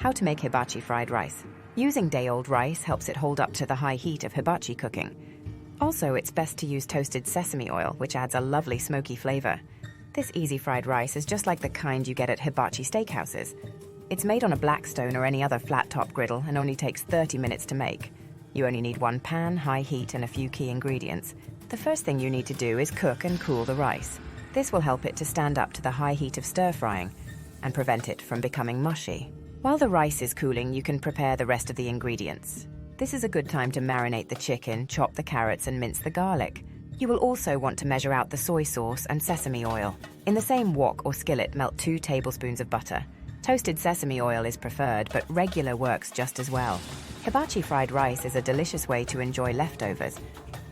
How to make hibachi fried rice. Using day-old rice helps it hold up to the high heat of hibachi cooking. Also, it's best to use toasted sesame oil, which adds a lovely smoky flavor. This easy fried rice is just like the kind you get at hibachi steakhouses. It's made on a blackstone or any other flat-top griddle and only takes 30 minutes to make. You only need one pan, high heat, and a few key ingredients. The first thing you need to do is cook and cool the rice. This will help it to stand up to the high heat of stir-frying and prevent it from becoming mushy. While the rice is cooling, you can prepare the rest of the ingredients. This is a good time to marinate the chicken, chop the carrots, and mince the garlic. You will also want to measure out the soy sauce and sesame oil. In the same wok or skillet, melt 2 tablespoons of butter. Toasted sesame oil is preferred, but regular works just as well. Hibachi fried rice is a delicious way to enjoy leftovers,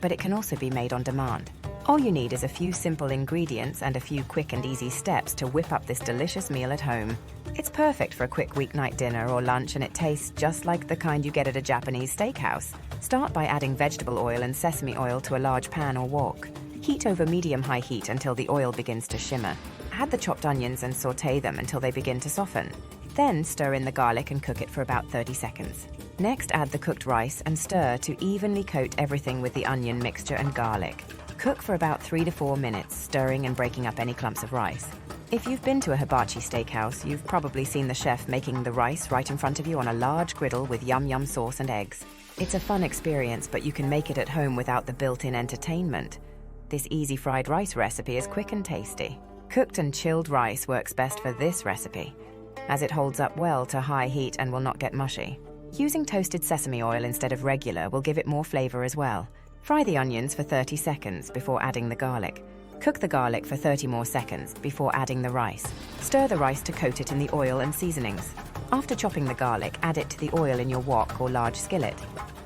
but it can also be made on demand. All you need is a few simple ingredients and a few quick and easy steps to whip up this delicious meal at home. It's perfect for a quick weeknight dinner or lunch, and it tastes just like the kind you get at a Japanese steakhouse. Start by adding vegetable oil and sesame oil to a large pan or wok. Heat over medium-high heat until the oil begins to shimmer. Add the chopped onions and sauté them until they begin to soften. Then stir in the garlic and cook it for about 30 seconds. Next, add the cooked rice and stir to evenly coat everything with the onion mixture and garlic. Cook for about 3 to 4 minutes, stirring and breaking up any clumps of rice. If you've been to a hibachi steakhouse, you've probably seen the chef making the rice right in front of you on a large griddle with yum-yum sauce and eggs. It's a fun experience, but you can make it at home without the built-in entertainment. This easy fried rice recipe is quick and tasty. Cooked and chilled rice works best for this recipe, as it holds up well to high heat and will not get mushy. Using toasted sesame oil instead of regular will give it more flavor as well. Fry the onions for 30 seconds before adding the garlic. Cook the garlic for 30 more seconds before adding the rice. Stir the rice to coat it in the oil and seasonings. After chopping the garlic, add it to the oil in your wok or large skillet.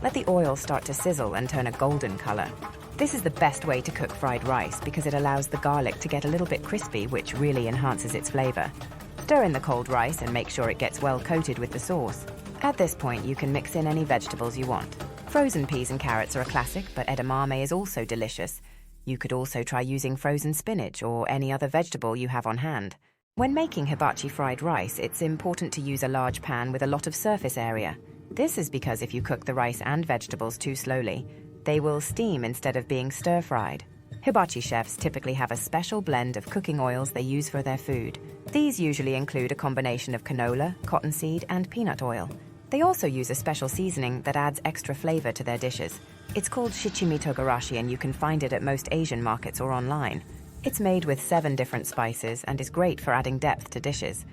Let the oil start to sizzle and turn a golden color. This is the best way to cook fried rice because it allows the garlic to get a little bit crispy, which really enhances its flavor. Stir in the cold rice and make sure it gets well coated with the sauce. At this point, you can mix in any vegetables you want. Frozen peas and carrots are a classic, but edamame is also delicious. You could also try using frozen spinach or any other vegetable you have on hand. When making hibachi fried rice, it's important to use a large pan with a lot of surface area. This is because if you cook the rice and vegetables too slowly, they will steam instead of being stir-fried. Hibachi chefs typically have a special blend of cooking oils they use for their food. These usually include a combination of canola, cottonseed, and peanut oil. They also use a special seasoning that adds extra flavor to their dishes. It's called shichimi togarashi, and you can find it at most Asian markets or online. It's made with 7 different spices and is great for adding depth to dishes.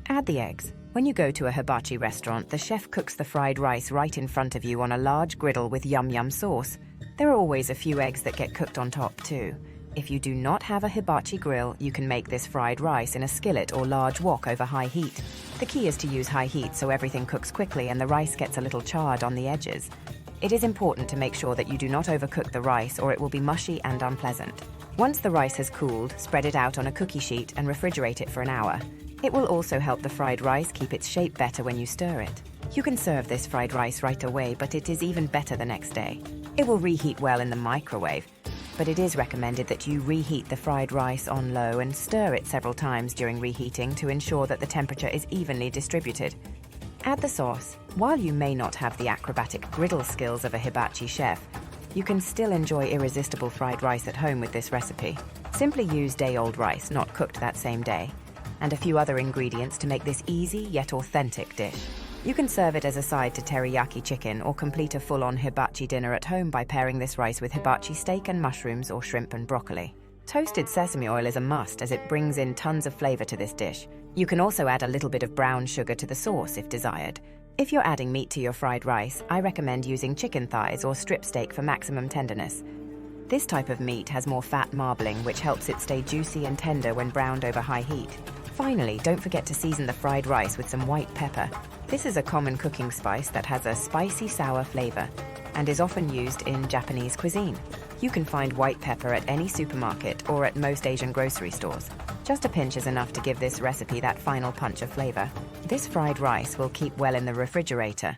Add the eggs. When you go to a hibachi restaurant, the chef cooks the fried rice right in front of you on a large griddle with yum-yum sauce. There are always a few eggs that get cooked on top too. If you do not have a hibachi grill, you can make this fried rice in a skillet or large wok over high heat. The key is to use high heat so everything cooks quickly and the rice gets a little charred on the edges. It is important to make sure that you do not overcook the rice or it will be mushy and unpleasant. Once the rice has cooled, spread it out on a cookie sheet and refrigerate it for an hour. It will also help the fried rice keep its shape better when you stir it. You can serve this fried rice right away, but it is even better the next day. It will reheat well in the microwave, but it is recommended that you reheat the fried rice on low and stir it several times during reheating to ensure that the temperature is evenly distributed. Add the sauce. While you may not have the acrobatic griddle skills of a hibachi chef, you can still enjoy irresistible fried rice at home with this recipe. Simply use day-old rice, not cooked that same day, and a few other ingredients to make this easy yet authentic dish. You can serve it as a side to teriyaki chicken or complete a full-on hibachi dinner at home by pairing this rice with hibachi steak and mushrooms or shrimp and broccoli. Toasted sesame oil is a must as it brings in tons of flavor to this dish. You can also add a little bit of brown sugar to the sauce if desired. If you're adding meat to your fried rice, I recommend using chicken thighs or strip steak for maximum tenderness. This type of meat has more fat marbling, which helps it stay juicy and tender when browned over high heat. Finally, don't forget to season the fried rice with some white pepper. This is a common cooking spice that has a spicy, sour flavor and is often used in Japanese cuisine. You can find white pepper at any supermarket or at most Asian grocery stores. Just a pinch is enough to give this recipe that final punch of flavor. This fried rice will keep well in the refrigerator,